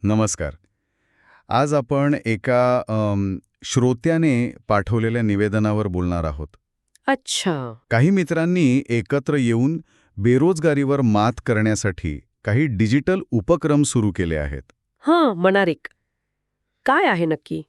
नमस्कार. आज आपण एका श्रोत्याने पाठवलेल्या निवेदनावर बोलणार आहोत. अच्छा. काही मित्रांनी एकत्र येऊन बेरोजगारीवर मात करण्यासाठी काही डिजिटल उपक्रम सुरू केले आहेत. हां, मनारिक. काय आहे नक्की?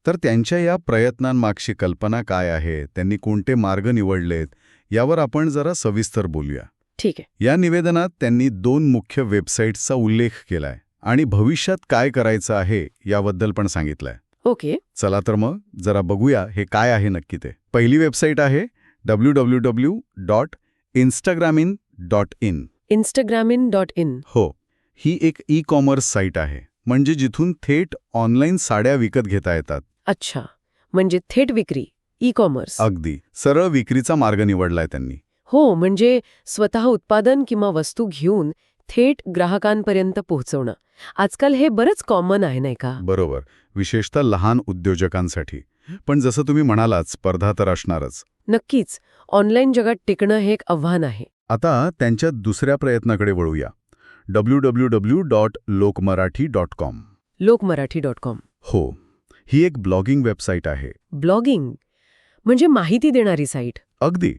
तर त्यांच्या या प्रयत्नांमागची कल्पना काय आहे, त्यांनी कोणते मार्ग निवडलेत, यावर आपण जरा सविस्तर बोलूया. ठीक आहे. या निवेदनात त्यांनी 2 मुख्य वेबसाईट्सचा उल्लेख केलाय आणि भविष्यात काय करायचं आहे याबद्दल पण सांगितलंय. ओके. चला तर मग जरा बघूया हे काय आहे नक्की ते. पहिली वेबसाईट आहे www.instagramin.in. instagramin.in. हो, ही एक ई-कॉमर्स साईट आहे, म्हणजे जिथून थेट ऑनलाईन साड्या विकत घेता येतात. अच्छा. म्हणजे थेट विक्री, ई-कॉमर्स. अगदी सरळ विक्रीचा मार्ग निवडलाय त्यांनी. हो, म्हणजे स्वतः उत्पादन किंवा वस्तू घेऊन थेट ग्राहकांपर्यंत पोहोचवणं. आजकाल हे बरंच कॉमन आहे नाही का? बरोबर, विशेषतः लहान उद्योजकांसाठी. पण जसं तुम्ही म्हणालात, स्पर्धा तर असणारच. नक्कीच. ऑनलाईन जगात टिकणं हे एक आव्हान आहे. आता त्यांच्या दुसऱ्या प्रयत्नाकडे वळूया. www.lokmarathi.com. लोकमराठी.com. हो, ही एक ब्लॉगिंग वेबसाईट आहे. ब्लॉगिंग म्हणजे माहिती देणारी साईट. अगदी.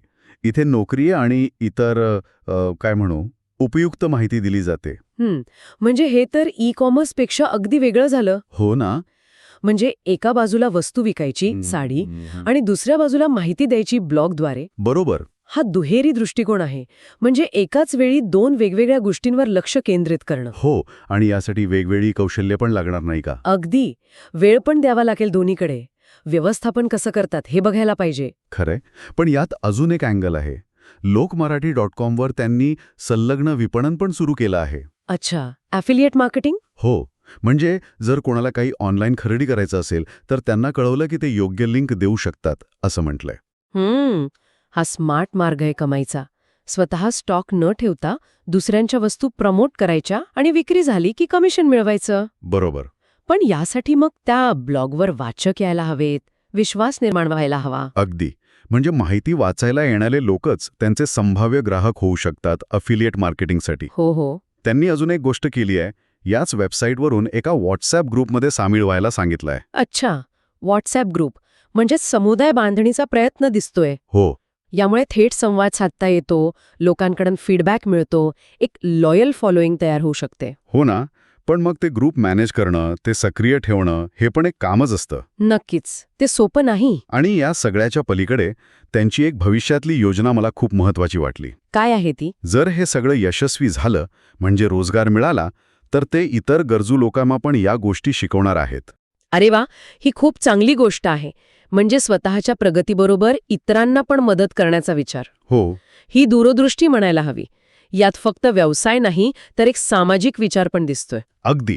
इथे नोकरी आणि इतर काय म्हणू उपयुक्त माहिती दिली जाते. म्हणजे हे तर ई-कॉमर्सपेक्षा अगदी वेगळं झालं. हो ना. म्हणजे एका बाजूला वस्तू विकायची, साडी, आणि दुसऱ्या बाजूला माहिती द्यायची ब्लॉगद्वारे. बरोबर. हा दुहेरी दृष्टिकोन आहे. म्हणजे एकाच वेळी 2 वेगवेगळ्या गोष्टींवर लक्ष केंद्रित करणं. हो, आणि यासाठी वेगवेगळी कौशल्य पण लागणार नाही का? अगदी. वेळ पण द्यावा लागेल दोन्हीकडे. व्यवस्थापन कसं करतात हे बघायला पाहिजे. खरंय. पण यात अजून एक अँगल आहे. lokmarathi.com वर त्यांनी संलग्न विपणन पण सुरू केलं आहे. अच्छा. ॲफिलिएट मार्केटिंग? हो, म्हणजे जर कोणाला काही ऑनलाईन खरेदी करायचं असेल तर त्यांना कळवलं की ते योग्य लिंक देऊ शकतात, असं म्हटलंय. हा स्मार्ट मार्ग आहे कमाईचा. स्वतः स्टॉक न ठेवता दुसऱ्यांच्या वस्तू प्रमोट करायच्या आणि विक्री झाली की कमिशन मिळवायचं. बरोबर. पण यासाठी मग त्या ब्लॉगवर वाचक यायला हवेत, विश्वास निर्माण व्हायला हवा. अगदी. म्हणजे माहिती वाचायला येणारे लोकच त्यांचे संभाव्य ग्राहक होऊ शकतात अफिलिएट मार्केटिंगसाठी. हो. त्यांनी अजून एक गोष्ट केली आहे. याच वेबसाईटवरून एका व्हॉट्सॲप ग्रुपमध्ये सामील व्हायला सांगितलंय. अच्छा. व्हॉट्सॲप ग्रुप म्हणजे समुदाय बांधणीचा प्रयत्न दिसतोय. हो. यामुळे थेट संवाद साधता येतो, लोकांकडून फीडबॅक मिळतो, एक लॉयल फॉलोईंग तयार होऊ शकते. हो ना. पण मग ते ग्रुप मॅनेज करणं, ते सक्रिय ठेवणं, हे पण एक कामच असतं. नक्कीच. ते सोपं नाही. आणि या सगळ्याच्या पलीकडे त्यांची एक भविष्यातली योजना मला खूप महत्वाची वाटली. काय आहे ती? जर हे सगळं यशस्वी झालं, म्हणजे रोजगार मिळाला, तर ते इतर गरजू लोकांना पण या गोष्टी शिकवणार आहेत. अरे वा, ही खूप चांगली गोष्ट आहे. म्हणजे स्वतःच्या प्रगतीबरोबर इतरांना पण मदत करण्याचा विचार. हो. ही दूरदृष्टी म्हणायला हवी. यात फक्त व्यवसाय नाही तर एक सामाजिक विचार पण दिसतोय. अगदी.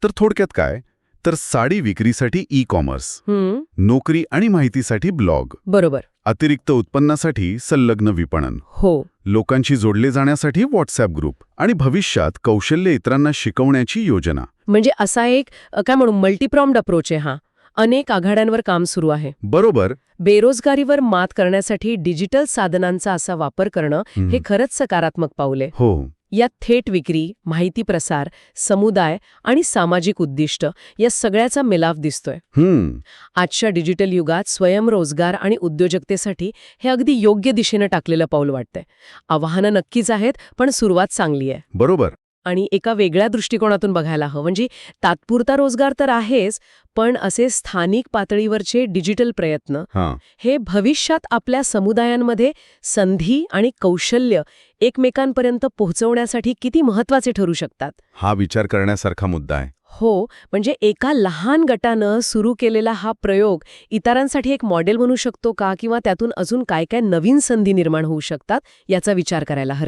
तर थोडक्यात काय, तर साडी विक्रीसाठी ई-कॉमर्स, नोकरी आणि माहितीसाठी ब्लॉग, बरोबर. अतिरिक्त उत्पन्नासाठी संलग्न विपणन, हो. लोकांशी जोडले जाण्यासाठी व्हॉट्सॲप ग्रुप आणि भविष्यात कौशल्य इतरांना शिकवण्याची योजना. म्हणजे असा एक काय म्हणू मल्टीप्रॉम्ड अप्रोच आहे हा. अनेक आघाड्यांवर काम सुरू आहे. बरोबर. बेरोजगारीवर मात करण्यासाठी डिजिटल साधनांचा असा वापर करणं हे खरंच सकारात्मक पाऊल आहे. हो. यात थेट विक्री, माहिती प्रसार, समुदाय आणि सामाजिक उद्दिष्ट या सगळ्याचा मिलाफ दिसतोय. आजच्या डिजिटल युगात स्वयंरोजगार आणि उद्योजकतेसाठी हे अगदी योग्य दिशेनं टाकलेलं पाऊल वाटतंय. आव्हानं नक्कीच आहेत, पण सुरुवात चांगली आहे. बरोबर. आणि एका वेगळ्या दृष्टिकोनातून बघायला हवं. म्हणजे तात्पुरता रोजगार तर आहेच, पण असे स्थानिक पातळीवरचे डिजिटल प्रयत्न हे भविष्यात आपल्या समुदायांमध्ये संधी आणि कौशल्य एकमेकांपर्यंत पोहोचवण्यासाठी किती महत्वाचे ठरू शकतात. हा विचार करण्यासारखा मुद्दा आहे. हो, म्हणजे एका लहान गटानं सुरू केलेला हा प्रयोग इतरांसाठी एक मॉडेल बनू शकतो का, किंवा त्यातून अजून काय काय नवीन संधी निर्माण होऊ शकतात याचा विचार करायला हरकत